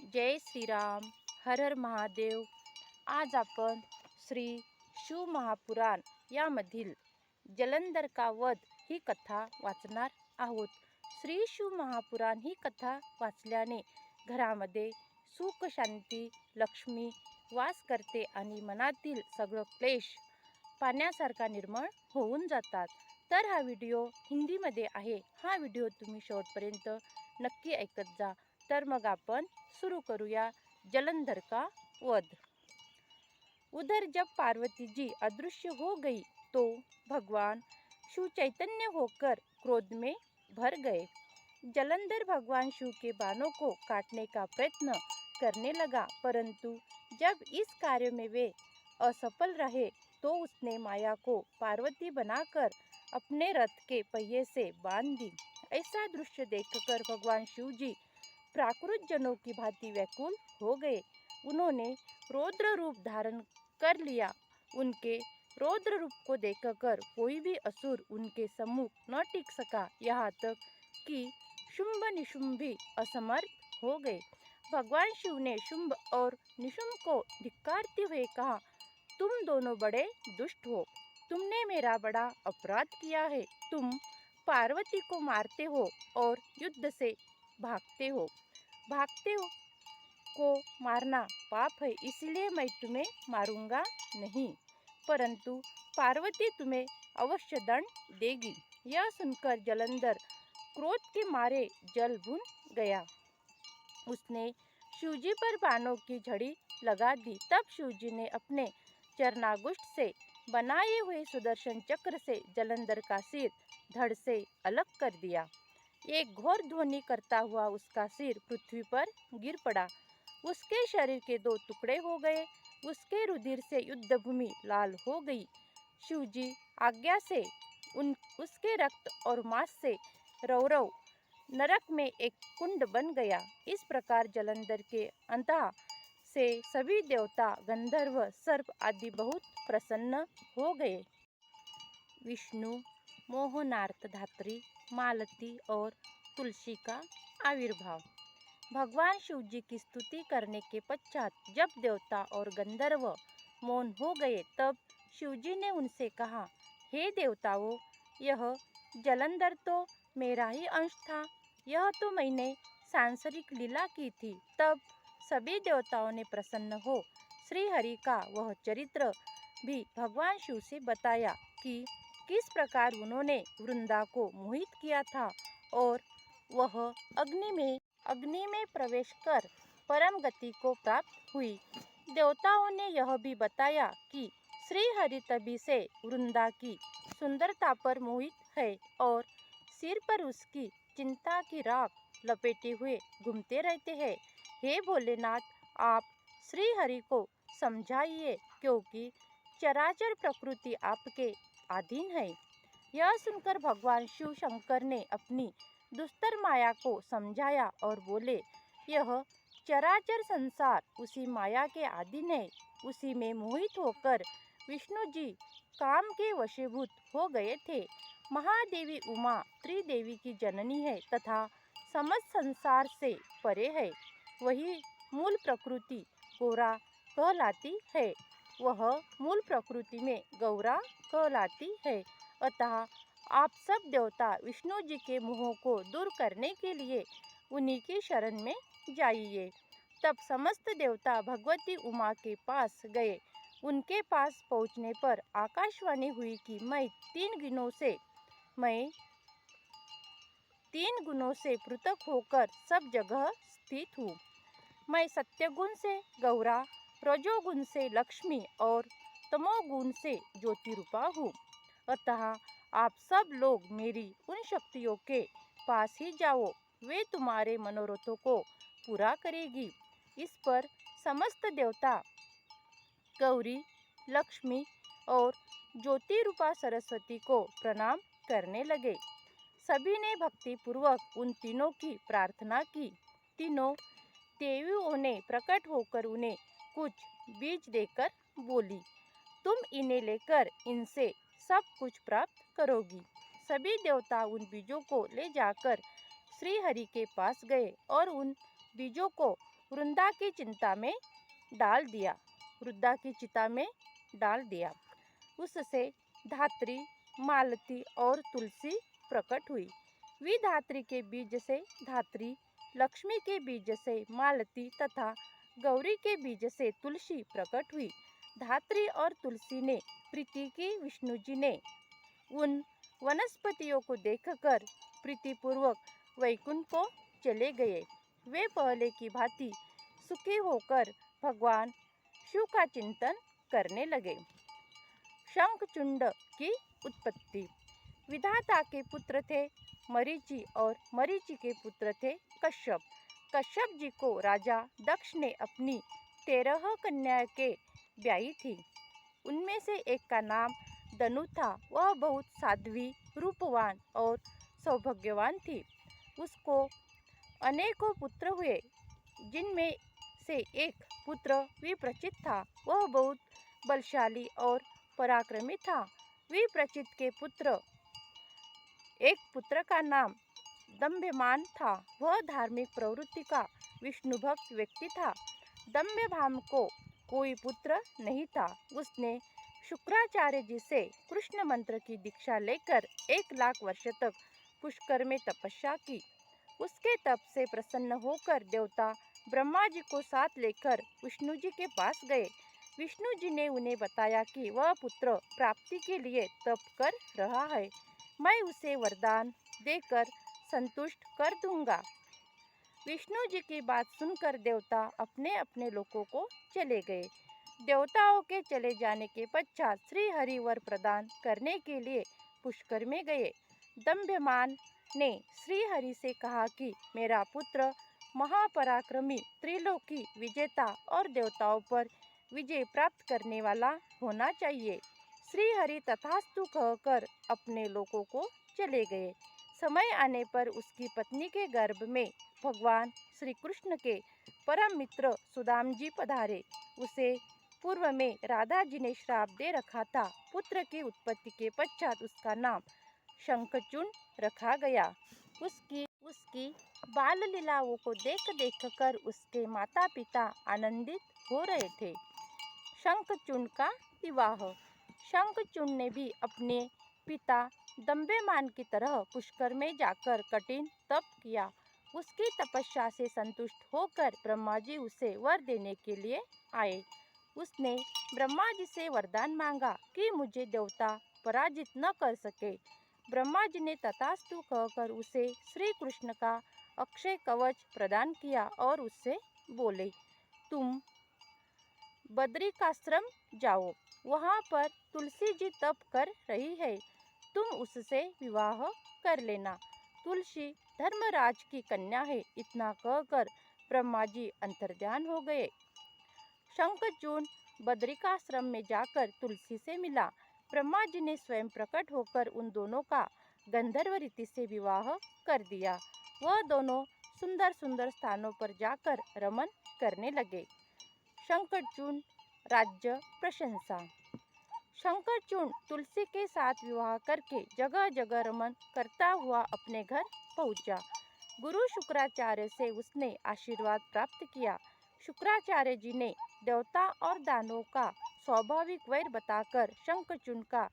जय श्रीराम. हर हर महादेव. आज आपण श्री शिव महापुराण यामधील जलंधर का वध ही कथा वाचणार आहोत. श्री शिव महापुराण ही कथा वाचल्याने घरामध्ये सुख शांती लक्ष्मी वास करते आणि मनातील सगळं क्लेश पाण्यासारखा निर्मळ होऊन जातात. तर हा व्हिडिओ हिंदीमध्ये आहे. हा व्हिडिओ तुम्ही शेवटपर्यंत नक्की ऐकत जा. तर मग आपण शुरू करूया जलंधर का वध. उधर जब पार्वती जी अदृश्य हो गई तो भगवान शिव चैतन्य होकर क्रोध में भर गए. जलंधर भगवान शिव के बाणों को काटने का प्रयत्न करने लगा, परंतु जब इस कार्य में वे असफल रहे तो उसने माया को पार्वती बनाकर अपने रथ के पहिए से बांध दी. ऐसा दृश्य देखकर भगवान शिव जी प्राकृत जनों की भांति व्याकुल हो गए. उन्होंने रौद्र रूप धारण कर लिया. उनके रौद्र रूप को देखकर कोई भी असुर उनके सम्मुख न टिक सका, यहाँ तक कि शुंभ निशुंभ भी असमर्थ हो गए. भगवान शिव ने शुंभ और निशुंभ को धिक्कारते हुए कहा, तुम दोनों बड़े दुष्ट हो. तुमने मेरा बड़ा अपराध किया है. तुम पार्वती को मारते हो और युद्ध से भागते हो. भागते हो को मारना पाप है, इसलिए मैं तुम्हें मारूंगा नहीं, परंतु पार्वती तुम्हें अवश्य दंड देगी. यह सुनकर जलंधर क्रोध के मारे जल भून गया. उसने शिवजी पर बाणों की झड़ी लगा दी. तब शिवजी ने अपने चरणागुष्ठ से बनाए हुए सुदर्शन चक्र से जलंधर का सिर धड़ से अलग कर दिया. एक घोर ध्वनि करता हुआ उसका सिर पृथ्वी पर गिर पड़ा. उसके शरीर के दो टुकड़े हो गए. उसके रुधिर से युद्धभूमि लाल हो गई. शिवजी आज्ञा से उसके रक्त और मांस से रौरव नरक में एक कुंड बन गया. इस प्रकार जलंधर के अंतः से सभी देवता गंधर्व सर्प आदि बहुत प्रसन्न हो गए. विष्णु, मोहनार्थ धात्री, मालती और तुलसी का आविर्भाव. भगवान शिव जी की स्तुति करने के पश्चात जब देवता और गंधर्व मौन हो गए तब शिवजी ने उनसे कहा, हे देवताओं, यह जलंधर तो मेरा ही अंश था. यह तो मैंने सांसारिक लीला की थी. तब सभी देवताओं ने प्रसन्न हो श्री हरि का वह चरित्र भी भगवान शिव से बताया कि किस प्रकार उन्होंने वृंदा को मोहित किया था और वह अग्नि में प्रवेश कर परम गति को प्राप्त हुई. देवताओं ने यह भी बताया कि श्री हरि तभी से वृंदा की सुंदरता पर मोहित है और सिर पर उसकी चिंता की राख लपेटे हुए घूमते रहते हैं. हे भोलेनाथ, आप श्री हरि को समझाइए, क्योंकि चराचर प्रकृति आपके अधीन है. यह सुनकर भगवान शिव शंकर ने अपनी दुस्तर माया को समझाया और बोले, यह चराचर संसार उसी माया के अधीन है. उसी में मोहित होकर विष्णु जी काम के वशीभूत हो गए थे. महादेवी उमा त्रिदेवी की जननी है तथा समस्त संसार से परे है. वही मूल प्रकृति गौरा कहलाती है. वह मूल प्रकृति में गौरा कहलाती है. अतः आप सब देवता विष्णु जी के मोह को दूर करने के लिए उन्हीं की शरण में जाइए. तब समस्त देवता भगवती उमा के पास गए. उनके पास पहुंचने पर आकाशवाणी हुई कि मैं तीन गुणों से पृथक होकर सब जगह स्थित हूँ. मैं सत्यगुण से गौरा, रजोगुण से लक्ष्मी और तमोगुण से ज्योति रूपा हूँ. अतः आप सब लोग मेरी उन शक्तियों के पास ही जाओ, वे तुम्हारे मनोरथों को पूरा करेगी. इस पर समस्त देवता गौरी, लक्ष्मी और ज्योति रूपा सरस्वती को प्रणाम करने लगे. सभी ने भक्ति पूर्वक उन तीनों की प्रार्थना की. तीनों देवियों ने प्रकट होकर उन्हें कुछ बीज देकर बोली, तुम इन्हें लेकर इनसे सब कुछ प्राप्त करोगी. सभी देवता उन बीजों को ले जाकर श्री हरि के पास गए और उन बीजों को वृंदा की चिंता में डाल दिया वृद्धा की चिता में डाल दिया। उससे धात्री, मालती और तुलसी प्रकट हुई। विधात्री के बीज से धात्री, लक्ष्मी के बीज से मालती तथा गौरी के बीज से तुलसी प्रकट हुई। धात्री और तुलसी ने प्रीति की विष्णु जी ने उन वनस्पतियों को देखकर प्रीतिपूर्वक वैकुंठ को चले गए। वे पहले की भांति सुखी होकर भगवान शिव का चिंतन करने लगे। शंखचूंड की उत्पत्ति। विधाता के पुत्र थे मरीचि और मरीचि के पुत्र थे कश्यप। कश्यप जी को राजा दक्ष ने अपनी 13 कन्याओं के ब्याही थी। उनमें से एक का नाम दनु था। वह बहुत साध्वी, रूपवान और सौभाग्यवान थी। उसको अनेकों पुत्र हुए, जिनमें से एक पुत्र विप्रचित था। वह बहुत बलशाली और पराक्रमी था। विप्रचित के एक पुत्र का नाम दंभ्यमान था। वह धार्मिक प्रवृत्ति का विष्णु भक्त व्यक्ति था। दंभ्यमान को कोई पुत्र नहीं था। उसने शुक्राचार्य जी से कृष्ण मंत्र की दीक्षा लेकर 1 लाख वर्ष तक पुष्कर में तपस्या की। उसके तप से प्रसन्न होकर देवता ब्रह्मा जी को साथ लेकर विष्णु जी के पास गए। विष्णु जी ने उन्हें बताया कि वह पुत्र प्राप्ति के लिए तप कर रहा है। मैं उसे वरदान देकर संतुष्ट कर दूंगा। विष्णु जी की बात सुनकर देवता अपने अपने लोकों को चले गए। देवताओं के चले जाने के पश्चात श्री हरि वर प्रदान करने के लिए पुष्कर में गए। दंभ्यमान ने श्री हरि से कहा कि मेरा पुत्र महापराक्रमी, त्रिलोकी विजेता और देवताओं पर विजय प्राप्त करने वाला होना चाहिए। श्री हरि तथास्तु कहकर अपने लोकों को चले गए। समय आने पर उसकी पत्नी के गर्भ में भगवान श्री कृष्ण के परम मित्र सुदाम जी पधारे। उसे पूर्व में राधा जी ने श्राप दे रखा था। पुत्र की उत्पत्ति के पश्चात उसका नाम शंखचूड रखा गया। उसकी बाल लीलाओं को देख कर उसके माता पिता आनंदित हो रहे थे। शंखचूड का विवाह। शंखचूड ने भी अपने पिता दंभ्यमान की तरह पुष्कर में जाकर कठिन तप किया। उसकी तपस्या से संतुष्ट होकर ब्रह्मा जी उसे वर देने के लिए आए। उसने ब्रह्मा जी से वरदान मांगा कि मुझे देवता पराजित न कर सके। ब्रह्मा जी ने तथास्तु कहकर उसे श्री कृष्ण का अक्षय कवच प्रदान किया और उससे बोले, तुम बद्रिकाश्रम जाओ, वहाँ पर तुलसी जी तप कर रही है, तुम उससे विवाह कर लेना। तुलसी धर्मराज की कन्या है। इतना कहकर ब्रह्मा जी अंतर्ध्यान हो गए। शंखचूड बद्रिकाश्रम में जाकर तुलसी से मिला। ब्रह्मा जी ने स्वयं प्रकट होकर उन दोनों का गंधर्व रीति से विवाह कर दिया। वह दोनों सुंदर सुंदर स्थानों पर जाकर रमन करने लगे। शंखचूड राज्य प्रशंसा। शंखचूड तुलसी के साथ विवाह करके जगह जगह रमन करता हुआ अपने घर पहुंचा। गुरु शुक्राचार्य से उसने आशीर्वाद प्राप्त किया। शुक्राचार्य जी ने देवता और दानवों का स्वाभाविक वैर बताकर शंखचूड का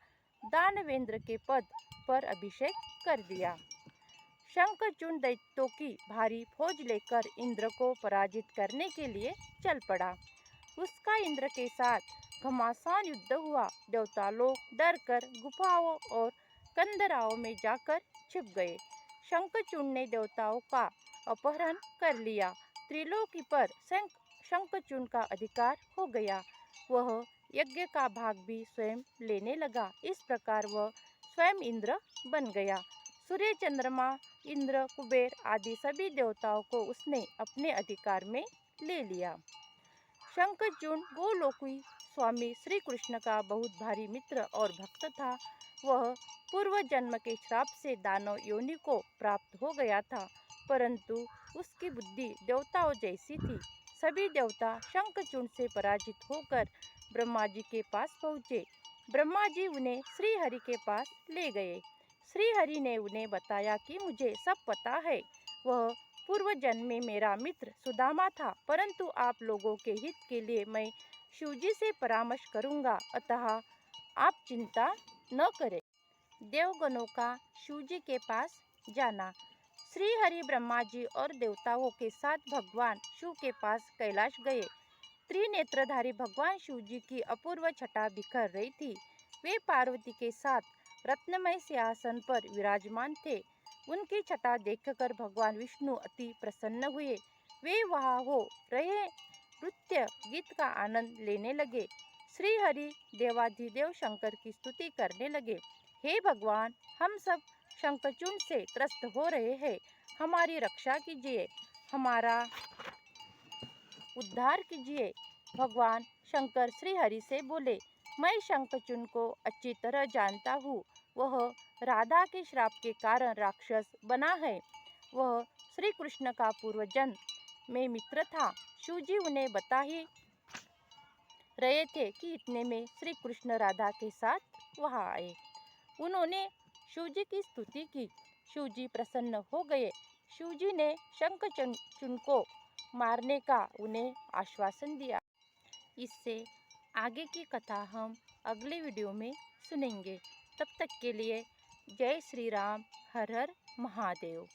दानवेंद्र के पद पर अभिषेक कर दिया। शंखचूड दैत्यों की भारी फौज लेकर इंद्र को पराजित करने के लिए चल पड़ा। उसका इंद्र के साथ घमासान युद्ध हुआ। देवता लोग डरकर गुफाओं और कंदराओं में जाकर छिप गए। शंखचूड ने देवताओं का अपहरण कर लिया। त्रिलोकी पर शंखचूड का अधिकार हो गया। वह यज्ञ का भाग भी स्वयं लेने लगा। इस प्रकार वह स्वयं इंद्र बन गया। सूर्य, चंद्रमा, इंद्र, कुबेर आदि सभी देवताओं को उसने अपने अधिकार में ले लिया। शंखचूड गोलोकी स्वामी श्री कृष्ण का बहुत भारी मित्र और भक्त था। वह पूर्व जन्म के श्राप से दानव योनि को प्राप्त हो गया था, परंतु उसकी बुद्धि देवताओं जैसी थी। सभी देवता शंखचूड से पराजित होकर ब्रह्मा जी के पास पहुँचे। ब्रह्मा जी उन्हें श्री हरि के पास ले गए। श्री हरि ने उन्हें बताया कि मुझे सब पता है। वह पूर्व जन्म में मेरा मित्र सुदामा था, परंतु आप लोगों के हित के लिए मैं शिवजी से परामर्श करूंगा, अतः आप चिंता न करें। देवगणों का शिवजी के पास जाना। श्री हरि ब्रह्मा जी और देवताओं के साथ भगवान शिव के पास कैलाश गए। त्रिनेत्रधारी भगवान शिव जी की अपूर्व छटा बिखर रही थी। वे पार्वती के साथ रत्नमय सिंहासन पर विराजमान थे। उनकी छटा देखकर भगवान विष्णु अति प्रसन्न हुए। वे वहां हो रहे नृत्य गीत का आनंद लेने लगे। श्री हरि देवाधिदेव शंकर की स्तुति करने लगे। हे भगवान, हम सब शंखचूड से त्रस्त हो रहे हैं, हमारी रक्षा कीजिए, हमारा उद्धार कीजिए। भगवान शंकर श्री हरि से बोले, मैं शंखचूड को अच्छी तरह जानता हूँ। वह राधा के श्राप के कारण राक्षस बना है। वह श्री कृष्ण का पूर्व जन्म में मित्र था। शिवजी उन्हें बता ही रहे थे कि इतने में श्री कृष्ण राधा के साथ वहां आए। उन्होंने शिवजी की स्तुति की। शिवजी प्रसन्न हो गए। शिवजी ने शंखचूड को मारने का उन्हें आश्वासन दिया। इससे आगे की कथा हम अगले वीडियो में सुनेंगे। तब तक के लिए जय श्री राम, हर हर महादेव।